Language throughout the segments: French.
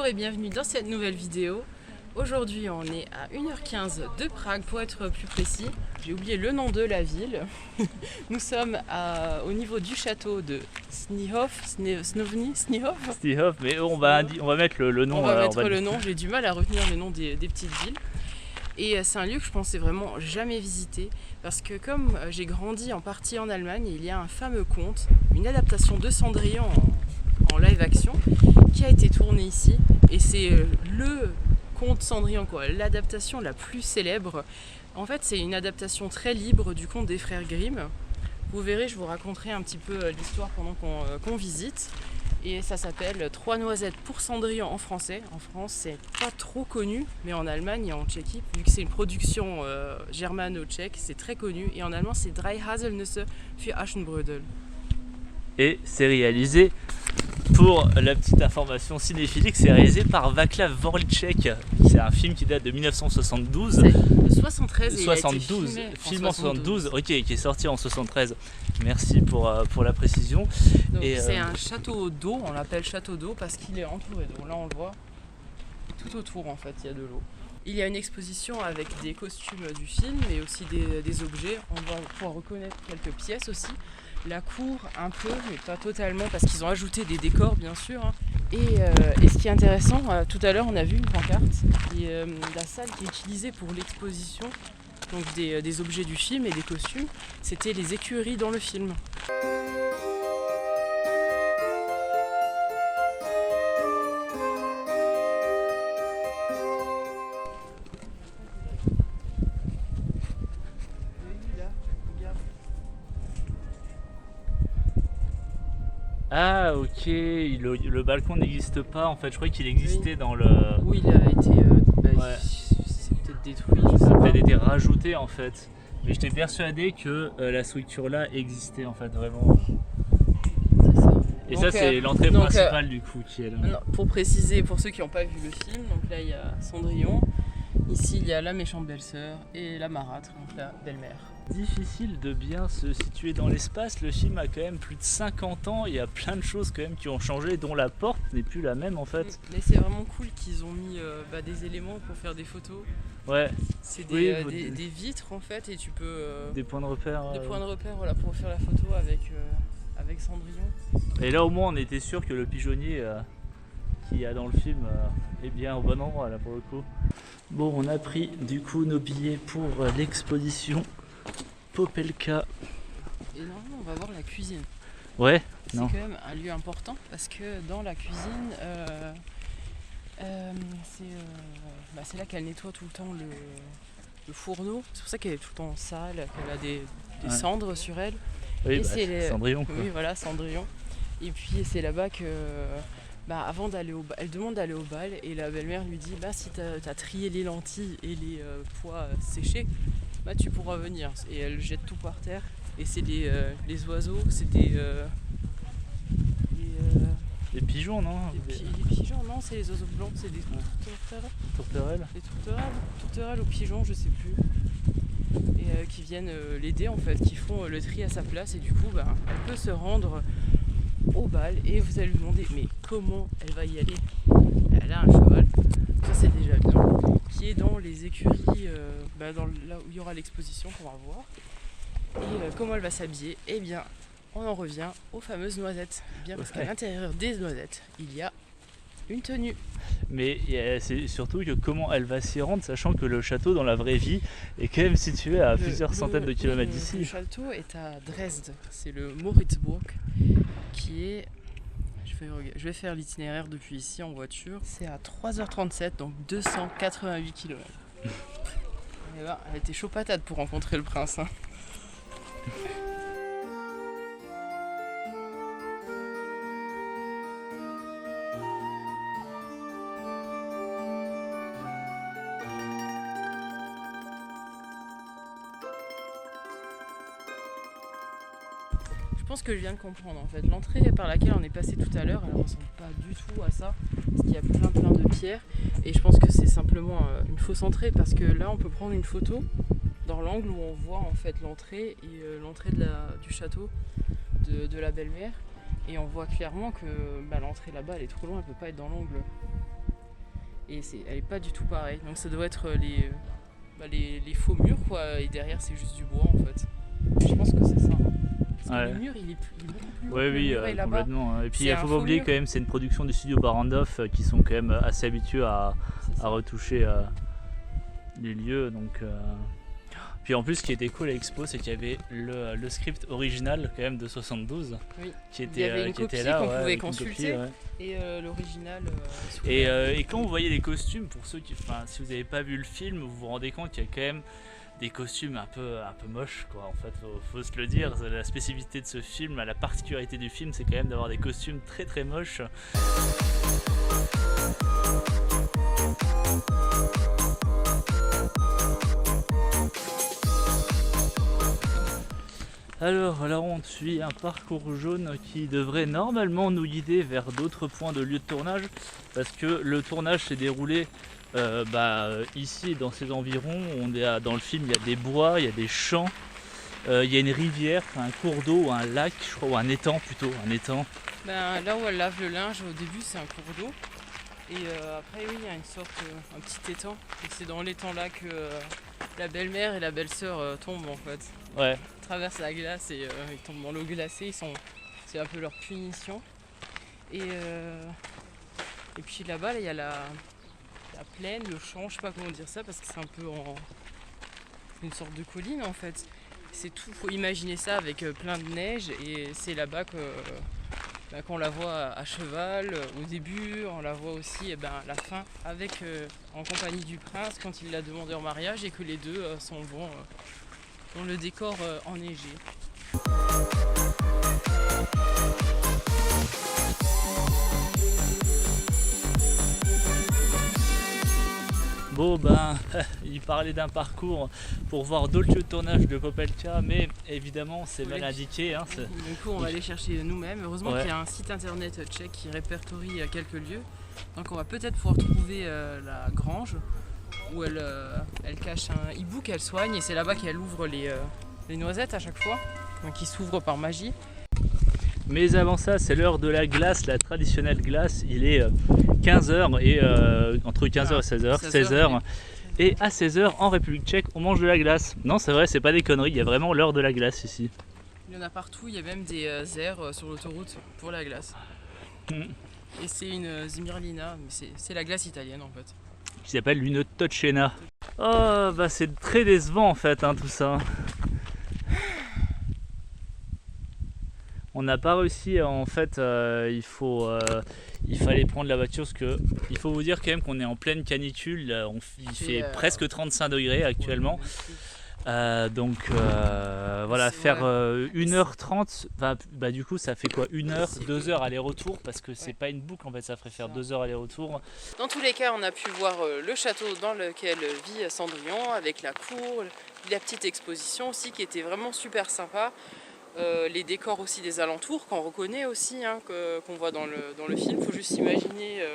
Bonjour et bienvenue dans cette nouvelle vidéo. Aujourd'hui on est à 1h15 de Prague pour être plus précis. J'ai oublié le nom de la ville. Nous sommes au niveau du château de Sniehov, mais on va mettre le nom. On va mettre le nom, j'ai du mal à retenir le nom des petites villes. Et c'est un lieu que je pensais vraiment jamais visiter parce que comme j'ai grandi en partie en Allemagne, il y a un fameux conte, une adaptation de Cendrillon en live action qui a été tourné ici et c'est le conte Cendrillon, quoi, l'adaptation la plus célèbre. En fait c'est une adaptation très libre du conte des frères Grimm. Vous verrez, je vous raconterai un petit peu l'histoire pendant qu'on visite. Et ça s'appelle 3 noisettes pour Cendrillon en français. En France, c'est pas trop connu, mais en Allemagne et en Tchéquie, vu que c'est une production germano-tchèque, c'est très connu. Et en allemand, c'est Drei Haselnüsse für Aschenbrödel. Et c'est réalisé, pour la petite information cinéphilique, c'est réalisé par Václav Vorlicek. C'est un film qui date de 1972. C'est de 73 et 72, il a été film en 72, ok, qui est sorti en 73. Merci pour la précision. C'est un château d'eau, on l'appelle château d'eau parce qu'il est entouré d'eau. Là on le voit, tout autour en fait il y a de l'eau. Il y a une exposition avec des costumes du film et aussi des objets. On va pouvoir reconnaître quelques pièces aussi. La cour un peu, mais pas totalement parce qu'ils ont ajouté des décors bien sûr. Et ce qui est intéressant, tout à l'heure on a vu une pancarte. Et la salle qui est utilisée pour l'exposition, donc des objets du film et des costumes, c'était les écuries dans le film. Ah ok, le balcon n'existe pas en fait, je croyais qu'il existait dans le... Oui, il a été... Ouais. C'est peut-être détruit, je sais Ça a pas. peut-être été rajouté en fait. Mais j'étais persuadé que la structure là existait en fait, vraiment. C'est ça. Et Donc, ça c'est l'entrée principale du coup qui est là. Non, pour préciser, pour ceux qui n'ont pas vu le film, donc là il y a Cendrillon, ici il y a la méchante belle-sœur et la marâtre, donc la belle-mère. Difficile de bien se situer dans l'espace, le film a quand même plus de 50 ans, il y a plein de choses quand même qui ont changé, dont la porte n'est plus la même en fait. Mais c'est vraiment cool qu'ils ont mis des éléments pour faire des photos. Ouais. C'est Oui, des vitres en fait et tu peux... des points de repère. Des points de repère voilà, pour faire la photo avec Cendrillon. Et là au moins on était sûr que le pigeonnier qu'il y a dans le film est bien au bon endroit là pour le coup. Bon, on a pris du coup nos billets pour l'exposition Popelka. Et normalement on va voir la cuisine. Ouais, c'est non. quand même un lieu important parce que dans la cuisine, c'est là qu'elle nettoie tout le temps le fourneau. C'est pour ça qu'elle est tout le temps sale, qu'elle a des cendres sur elle. Oui, et c'est Cendrillon quoi. Oui, voilà, Cendrillon. Et puis c'est là-bas que, avant d'aller elle demande d'aller au bal et la belle-mère lui dit si t'as trié les lentilles et les pois séchés, tu pourras venir. Et elle jette tout par terre. Et c'est les oiseaux, c'est les pigeons, non? Les pigeons, non, c'est les oiseaux blancs, c'est des tourterelles. Des tourterelles ou pigeons, je sais plus. Et qui viennent l'aider en fait, qui font le tri à sa place. Et du coup, elle peut se rendre au bal. Et vous allez lui demander, mais comment elle va y aller? Elle a un cheval, ça c'est déjà bien, qui est dans les écuries, là où il y aura l'exposition qu'on va voir. Et comment elle va s'habiller? Eh bien, on en revient aux fameuses noisettes. Bien parce qu'à l'intérieur des noisettes, il y a une tenue. Mais c'est surtout que comment elle va s'y rendre, sachant que le château dans la vraie vie est quand même situé à plusieurs centaines de kilomètres d'ici. Le château est à Dresde, c'est le Moritzburg, qui est... Je vais faire l'itinéraire depuis ici en voiture. C'est à 3h37, donc 288 km. Et elle était chaud patate pour rencontrer le prince. Je pense que je viens de comprendre en fait. L'entrée par laquelle on est passé tout à l'heure, elle ne ressemble pas du tout à ça. Parce qu'il y a plein de pierres. Et je pense que c'est simplement une fausse entrée. Parce que là on peut prendre une photo dans l'angle où on voit en fait l'entrée et l'entrée du château de la belle-mère. Et on voit clairement que l'entrée là-bas elle est trop loin, elle peut pas être dans l'angle. et elle est pas du tout pareille. Donc ça doit être les faux murs quoi, et derrière c'est juste du bois en fait. Je pense que c'est ça. Parce que le mur il est beaucoup plus haut. Ouais, oui, là-bas. complètement. Et puis il C'est faut un pas faux oublier mur. quand même, c'est une production du studio Barrandov qui sont quand même assez habitués à retoucher les lieux. Donc, Puis en plus, ce qui était cool à l'expo, c'est qu'il y avait le script original quand même de 72 Oui. qui Il y avait une qui copie était là. qu'on ouais, pouvait avec une consulter. copie, ouais. Et l'original. Et quand vous voyez les costumes, pour ceux qui, si vous n'avez pas vu le film, vous vous rendez compte qu'il y a quand même des costumes un peu moches, quoi. En fait, faut se le dire. La spécificité de ce film, la particularité du film, c'est quand même d'avoir des costumes très très moches. Alors, la ronde suit un parcours jaune qui devrait normalement nous guider vers d'autres points de lieu de tournage, parce que le tournage s'est déroulé ici dans ces environs. Dans le film, il y a des bois, il y a des champs, il y a une rivière, un cours d'eau, un lac, je crois, ou un étang plutôt, un étang. Là où elle lave le linge, au début c'est un cours d'eau. Et après oui, il y a une sorte, un petit étang. Et c'est dans l'étang là que la belle-mère et la belle-sœur tombent en fait. Ouais. Ils traversent la glace et ils tombent dans l'eau glacée. C'est un peu leur punition. Et puis là-bas, il y a la plaine, le champ, je sais pas comment dire ça parce que c'est un peu une sorte de colline en fait. C'est tout, faut imaginer ça avec plein de neige et c'est là-bas qu'on la voit à cheval au début, on la voit aussi à la fin en compagnie du prince quand il l'a demandé en mariage et que les deux s'en vont dans le décor enneigé. Bon il parlait d'un parcours pour voir d'autres lieux de tournage de Popelka, mais évidemment c'est mal indiqué. Hein, du coup on va aller chercher nous-mêmes. Heureusement qu'il y a un site internet tchèque qui répertorie quelques lieux. Donc on va peut-être pouvoir trouver la grange où elle cache un hibou qu'elle soigne et c'est là-bas qu'elle ouvre les noisettes à chaque fois. Donc ils s'ouvrent par magie. Mais avant ça, c'est l'heure de la glace, la traditionnelle glace. Il est 15h et entre 15h et 16h, 16h. Et à 16h, en République tchèque, on mange de la glace. Non, c'est vrai, c'est pas des conneries, il y a vraiment l'heure de la glace ici. Il y en a partout, il y a même des aires sur l'autoroute pour la glace. Et c'est une Zimirlina, mais c'est la glace italienne en fait. Qui s'appelle une Tocena. Oh, c'est très décevant en fait, tout ça. On n'a pas réussi, en fait, il fallait prendre la voiture parce que il faut vous dire quand même qu'on est en pleine canicule, il fait presque 35 degrés actuellement. Voilà, faire 1h30, du coup ça fait quoi, 1h, 2h aller-retour parce que c'est pas une boucle en fait, ça ferait faire 2 heures aller-retour. Dans tous les cas, on a pu voir le château dans lequel vit Cendrillon avec la cour, la petite exposition aussi qui était vraiment super sympa. Les décors aussi des alentours qu'on reconnaît aussi, qu'on voit dans le film. Il faut juste imaginer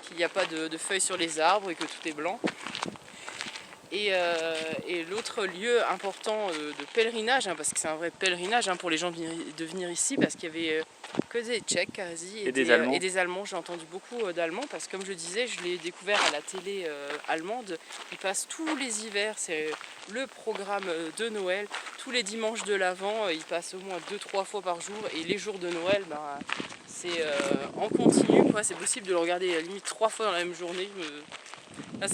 qu'il n'y a pas de feuilles sur les arbres et que tout est blanc. Et l'autre lieu important de pèlerinage, parce que c'est un vrai pèlerinage pour les gens de venir ici, parce qu'il y avait que des Tchèques quasi et des Allemands. J'ai entendu beaucoup d'Allemands parce que comme je disais, je l'ai découvert à la télé allemande. Ils passent tous les hivers, c'est le programme de Noël. Tous les dimanches de l'Avent, ils passent au moins 2-3 fois par jour. Et les jours de Noël, c'est en continu, c'est possible de le regarder à la limite 3 fois dans la même journée. Là,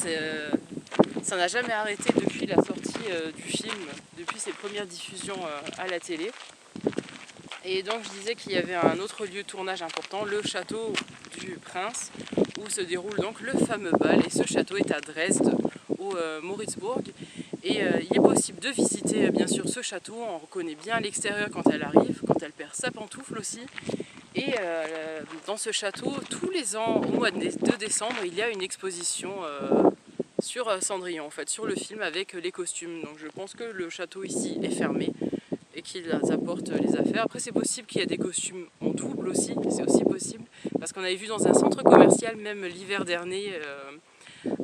ça n'a jamais arrêté depuis la sortie du film, depuis ses premières diffusions à la télé. Et donc je disais qu'il y avait un autre lieu de tournage important, le château du prince, où se déroule donc le fameux bal. Et ce château est à Dresde, au Moritzburg. Et il est possible de visiter bien sûr ce château. On reconnaît bien l'extérieur quand elle arrive, quand elle perd sa pantoufle aussi. Et dans ce château, tous les ans, au mois de décembre, il y a une exposition sur Cendrillon, en fait, sur le film avec les costumes. Donc je pense que le château ici est fermé et qu'ils apportent les affaires. Après c'est possible qu'il y ait des costumes en double aussi, c'est aussi possible. Parce qu'on avait vu dans un centre commercial, même l'hiver dernier,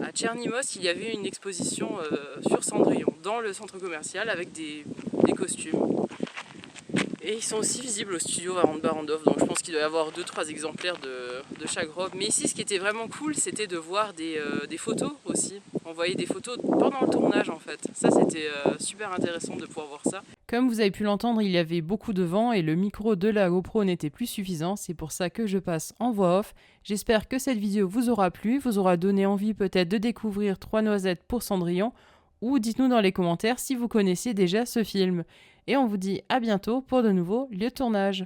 à Tchernimos, il y avait une exposition sur Cendrillon, dans le centre commercial avec des costumes. Et ils sont aussi visibles au studio Varande Barandov, donc je pense qu'il doit y avoir 2-3 exemplaires de chaque robe. Mais ici, ce qui était vraiment cool, c'était de voir des photos aussi. On voyait des photos pendant le tournage en fait. Ça, c'était super intéressant de pouvoir voir ça. Comme vous avez pu l'entendre, il y avait beaucoup de vent et le micro de la GoPro n'était plus suffisant. C'est pour ça que je passe en voix off. J'espère que cette vidéo vous aura plu, vous aura donné envie peut-être de découvrir 3 noisettes pour Cendrillon. Ou dites-nous dans les commentaires si vous connaissiez déjà ce film. Et on vous dit à bientôt pour de nouveaux lieux de tournage.